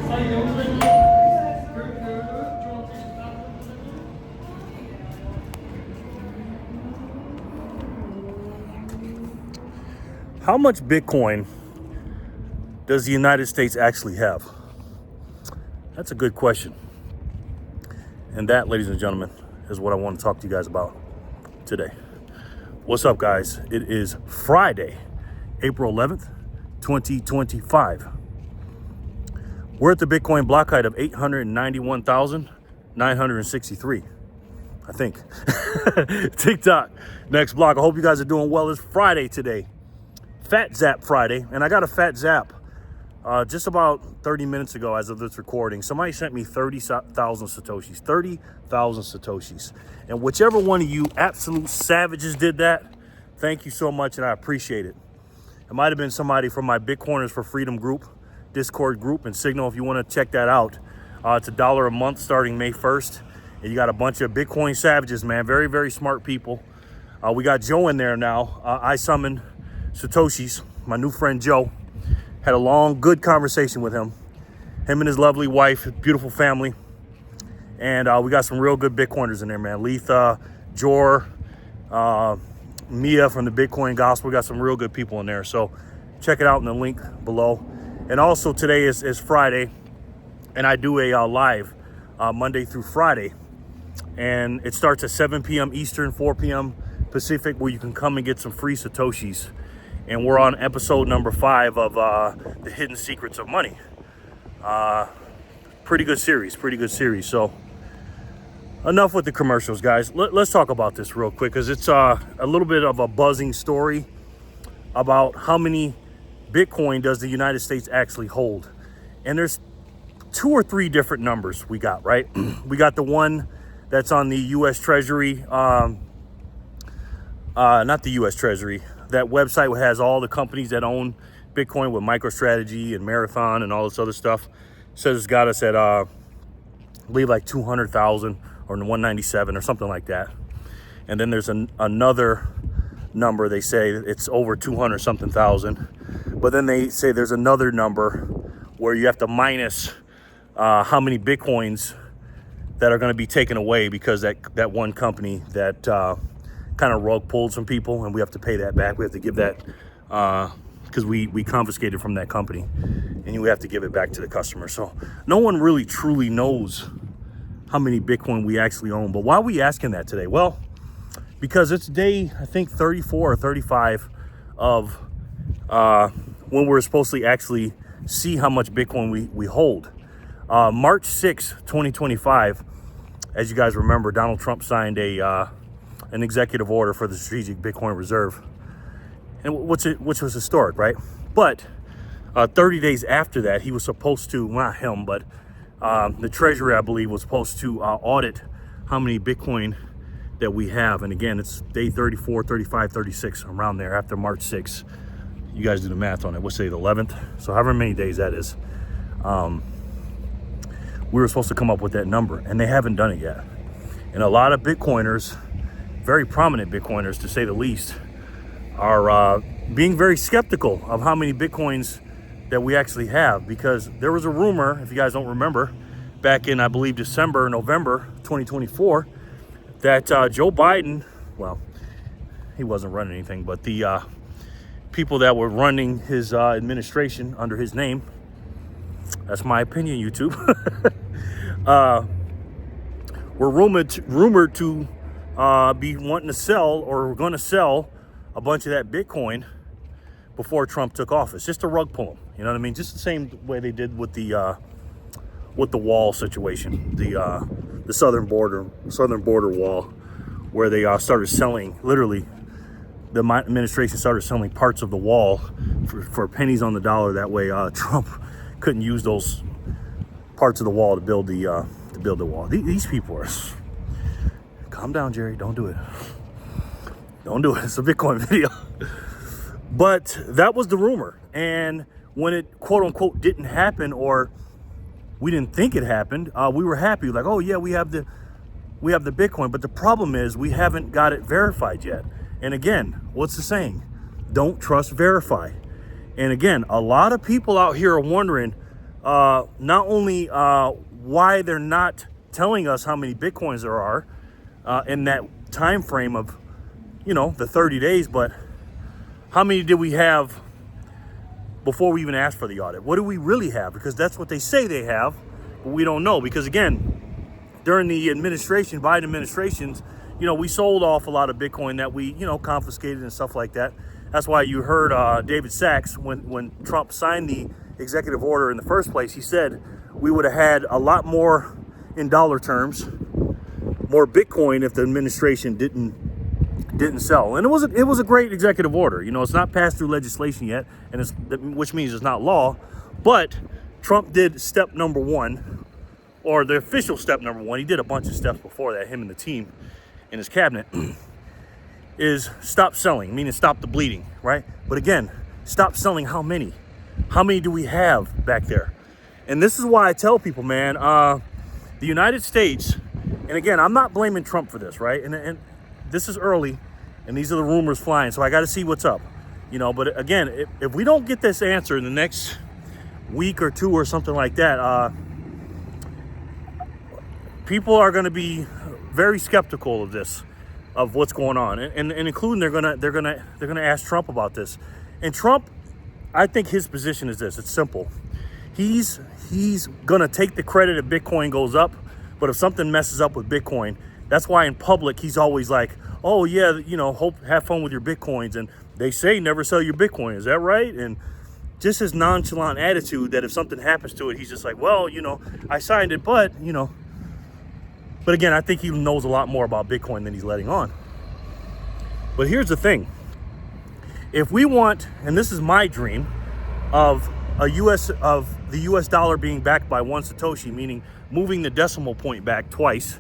How much Bitcoin does the United States actually have? That's a good question. And that, ladies and gentlemen, is what I want to talk to you guys about today. What's up, guys? It is Friday, April 11th, 2025. We're at the Bitcoin block height of 891,963, I think. TikTok, next block. I hope you guys are doing well. It's Friday today. Fat Zap Friday, and I got a fat zap just about 30 minutes ago as of this recording. Somebody sent me 30,000 Satoshis, 30,000 Satoshis. And whichever one of you absolute savages did that, thank you so much, and I appreciate it. It might have been somebody from my Bitcoiners for Freedom group, Discord group, and Signal if you want to check that out. It's $1 a month starting May 1st. And you got a bunch of Bitcoin savages, man, very, very smart people. We got Joe in there now. I summoned Satoshis, my new friend Joe. Had a long, good conversation with him. Him and his lovely wife, beautiful family. And we got some real good Bitcoiners in there, man. Letha, Jor, Mia from the Bitcoin Gospel. We got some real good people in there. So check it out in the link below. And also today is Friday. And I do a live Monday through Friday. And it starts at 7 p.m. Eastern, 4 p.m. Pacific, where you can come and get some free Satoshis. And we're on episode number 5 of the Hidden Secrets of Money. Pretty good series. So enough with the commercials, guys. Let's talk about this real quick, because it's a little bit of a buzzing story about how many Bitcoin does the United States actually hold. And there's 2 or 3 different numbers we got, right? We got the one that's on the U.S. Treasury, not the U.S. Treasury. That website has all the companies that own Bitcoin with MicroStrategy and Marathon and all this other stuff. Says it's got us at, I believe, like 200,000 or 197 or something like that. And then there's another number. They say it's over 200 something thousand. But then they say there's another number where you have to minus how many Bitcoins that are going to be taken away because that one company that kind of rug pulled some people, and we have to pay that back. We have to give that because we confiscated from that company, and you have to give it back to the customer. So no one really truly knows how many Bitcoin we actually own. But why are we asking that today? Well, because it's day, I think, 34 or 35 of when we're supposed to actually see how much Bitcoin we hold. March 6, 2025, as you guys remember, Donald Trump signed an executive order for the strategic Bitcoin reserve, and which was historic, right? But 30 days after that, he was supposed to, not him, but the Treasury, I believe, was supposed to audit how many Bitcoin that we have. And again, it's day 34, 35, 36, around there after March 6th. You guys do the math on it. What's today, the 11th? So however many days that is. We were supposed to come up with that number, and they haven't done it yet. And a lot of Bitcoiners, very prominent Bitcoiners to say the least, are being very skeptical of how many Bitcoins that we actually have, because there was a rumor, if you guys don't remember, back in, I believe, November 2024, that Joe Biden, well, he wasn't running anything, but the people that were running his administration under his name, that's my opinion, YouTube, were rumored to be wanting to sell, or going to sell a bunch of that Bitcoin before Trump took office, just to rug pull him. You know what I mean? Just the same way they did with the wall situation, the southern border wall, where they started selling, literally, the administration started selling parts of the wall for pennies on the dollar. That way, Trump couldn't use those parts of the wall to build the wall. These people are. Calm down, Jerry. Don't do it. Don't do it. It's a Bitcoin video. But that was the rumor. And when it, quote unquote, didn't happen, or we didn't think it happened, we were happy. Like, oh yeah, we have the Bitcoin. But the problem is we haven't got it verified yet. And again, what's the saying? Don't trust, verify. And again, a lot of people out here are wondering, not only why they're not telling us how many Bitcoins there are in that time frame of, the 30 days, but how many did we have before we even asked for the audit? What do we really have? Because that's what they say they have, but we don't know. Because again, during the Biden administrations, we sold off a lot of Bitcoin that we, confiscated and stuff like that. That's why you heard David Sachs, when Trump signed the executive order in the first place, he said we would have had a lot more, in dollar terms, more Bitcoin if the administration didn't sell. And it was a great executive order. It's not passed through legislation yet, which means it's not law. But Trump did step number one, or the official step number one. He did a bunch of steps before that, him and the team in his cabinet, is stop selling, meaning stop the bleeding, right? But again, stop selling how many? How many do we have back there? And this is why I tell people, man, the United States, and again, I'm not blaming Trump for this, right? And this is early, and these are the rumors flying, so I got to see what's up, But again, if we don't get this answer in the next week or two or something like that, people are going to be very skeptical of this, of what's going on, and including they're gonna ask Trump about this. And Trump, I think his position is this: it's simple. He's gonna take the credit if Bitcoin goes up, but if something messes up with Bitcoin, that's why in public he's always like, oh yeah, have fun with your Bitcoins, and they say never sell your Bitcoin. Is that right? And just his nonchalant attitude that if something happens to it, he's just like, well, I signed it, but But again, I think he knows a lot more about Bitcoin than he's letting on. But here's the thing. If we want, and this is my dream, of the US dollar being backed by one Satoshi, meaning moving the decimal point back twice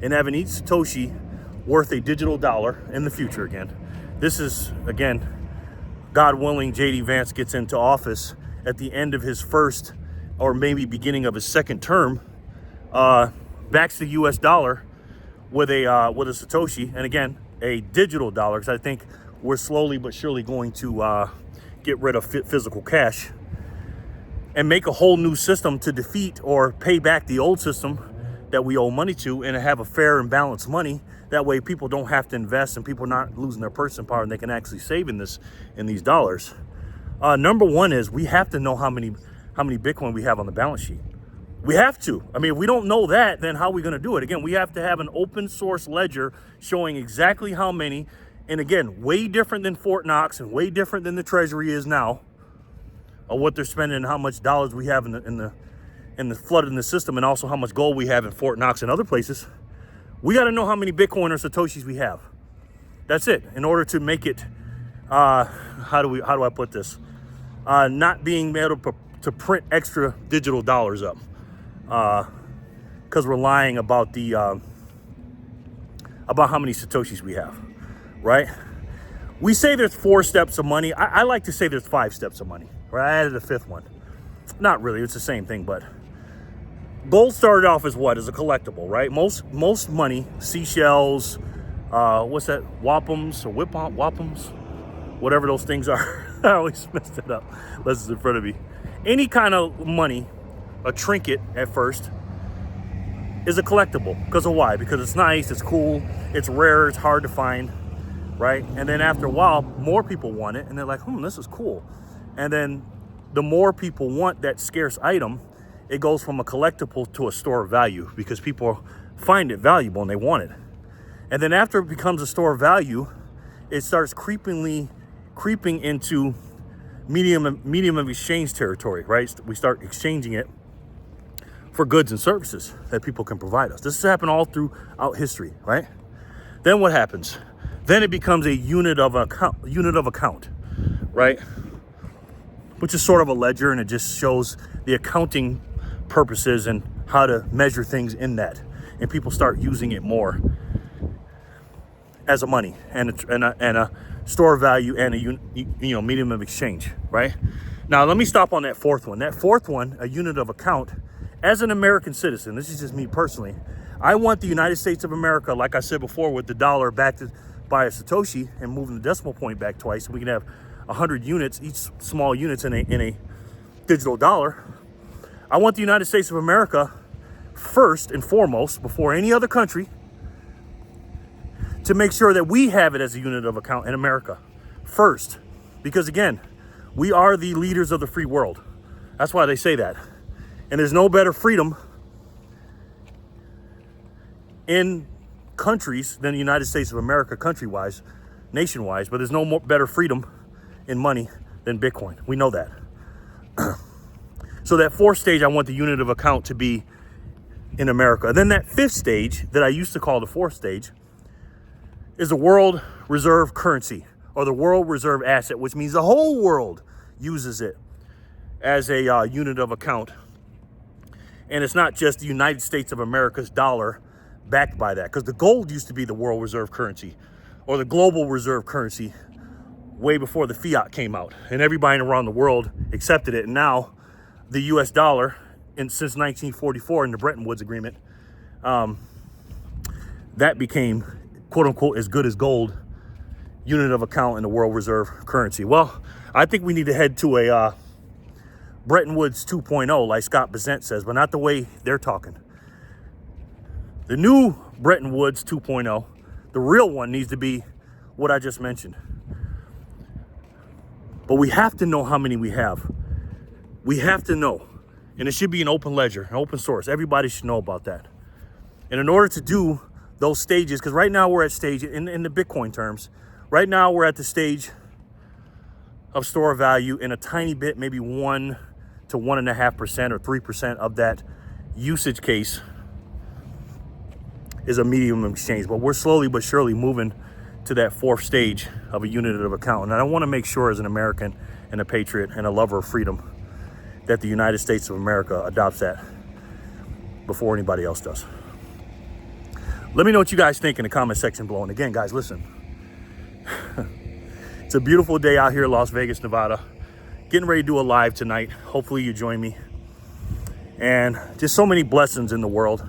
and having each Satoshi worth a digital dollar in the future again. This is, again, God willing, JD Vance gets into office at the end of his first or maybe beginning of his second term, backs the U.S. dollar with a Satoshi, and again, a digital dollar, because I think we're slowly but surely going to get rid of physical cash and make a whole new system to defeat or pay back the old system that we owe money to, and have a fair and balanced money. That way people don't have to invest, and people are not losing their purchasing power, and they can actually save in these dollars. Number one is we have to know how many Bitcoin we have on the balance sheet. We have to. I mean, if we don't know that, then how are we going to do it? Again, we have to have an open source ledger showing exactly how many. And again, way different than Fort Knox and way different than the Treasury is now, of what they're spending and how much dollars we have in the flood in the system, and also how much gold we have in Fort Knox and other places. We got to know how many Bitcoin or Satoshis we have. That's it. In order to make it, how do I put this? Not being able to print extra digital dollars up. Because we're lying about about how many Satoshis we have, right? We say there's 4 steps of money. I like to say there's 5 steps of money, right? I added a 5th one. Not really, it's the same thing, but gold started off as what? As a collectible, right? Most money, seashells, what's that? Wampums or wampums? Whatever those things are. I always messed it up. This is in front of me. Any kind of money, a trinket at first, is a collectible. Because of why? Because it's nice, it's cool, it's rare, it's hard to find, right? And then after a while, more people want it, and they're like, this is cool. And then the more people want that scarce item, it goes from a collectible to a store of value, because people find it valuable and they want it. And then after it becomes a store of value, it starts creeping into medium of exchange territory, right? We start exchanging it for goods and services that people can provide us. This has happened all throughout history, right? Then what happens? Then it becomes a unit of account, right? Which is sort of a ledger, and it just shows the accounting purposes and how to measure things in that. And people start using it more as a money and a store of value and a medium of exchange, right? Now let me stop on that 4th one. That 4th one, a unit of account. As an American citizen, this is just me personally, I want the United States of America, like I said before, with the dollar backed by a Satoshi and moving the decimal point back twice, so we can have 100 units, each small units in a digital dollar. I want the United States of America, first and foremost, before any other country, to make sure that we have it as a unit of account in America first. Because again, we are the leaders of the free world. That's why they say that. And there's no better freedom in countries than the United States of America, country-wise, nation-wise, but there's no more better freedom in money than Bitcoin. We know that. So that fourth stage, I want the unit of account to be in America. And then that fifth stage, that I used to call the fourth stage, is the world reserve currency, or the world reserve asset, which means the whole world uses it as a unit of account. And it's not just the United States of America's dollar backed by that, because the gold used to be the world reserve currency or the global reserve currency way before the fiat came out, and everybody around the world accepted it. And now the US dollar, since 1944 in the Bretton Woods Agreement, that became quote unquote as good as gold unit of account in the world reserve currency. Well, I think we need to head to a Bretton Woods 2.0, like Scott Bessent says, but not the way they're talking. The new Bretton Woods 2.0, the real one, needs to be what I just mentioned. But we have to know how many we have. We have to know. And it should be an open ledger, an open source. Everybody should know about that. And in order to do those stages, because right now we're at stage, in the Bitcoin terms, right now we're at the stage of store of value in a tiny bit, maybe 1 to 1.5% or 3% of that usage case is a medium of exchange. But we're slowly but surely moving to that fourth stage of a unit of account. And I want to make sure, as an American and a patriot and a lover of freedom, that the United States of America adopts that before anybody else does. Let me know what you guys think in the comment section below. And again, guys, listen. It's a beautiful day out here in Las Vegas, Nevada. Getting ready to do a live tonight. Hopefully you join me. And just so many blessings in the world.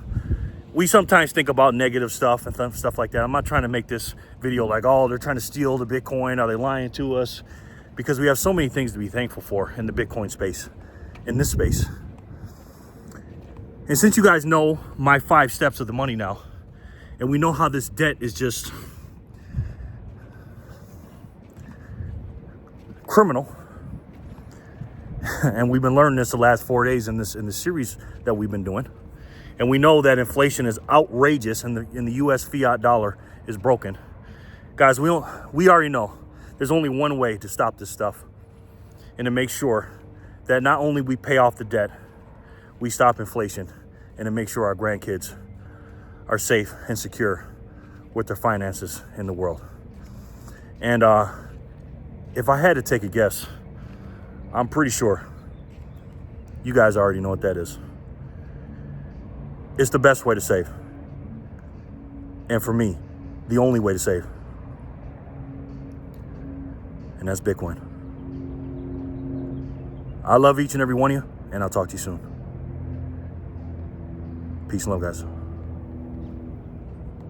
We sometimes think about negative stuff and stuff like that. I'm not trying to make this video like, oh, they're trying to steal the Bitcoin. Are they lying to us? Because we have so many things to be thankful for in the Bitcoin space, in this space. And since you guys know my 5 steps of the money now, and we know how this debt is just criminal, and we've been learning this the last 4 days in this series that we've been doing. And we know that inflation is outrageous, and the U.S. fiat dollar is broken. Guys, we already know there's only one way to stop this stuff, and to make sure that not only we pay off the debt, we stop inflation, and to make sure our grandkids are safe and secure with their finances in the world. And if I had to take a guess, I'm pretty sure you guys already know what that is. It's the best way to save. And for me, the only way to save. And that's Bitcoin. I love each and every one of you, and I'll talk to you soon. Peace and love, guys.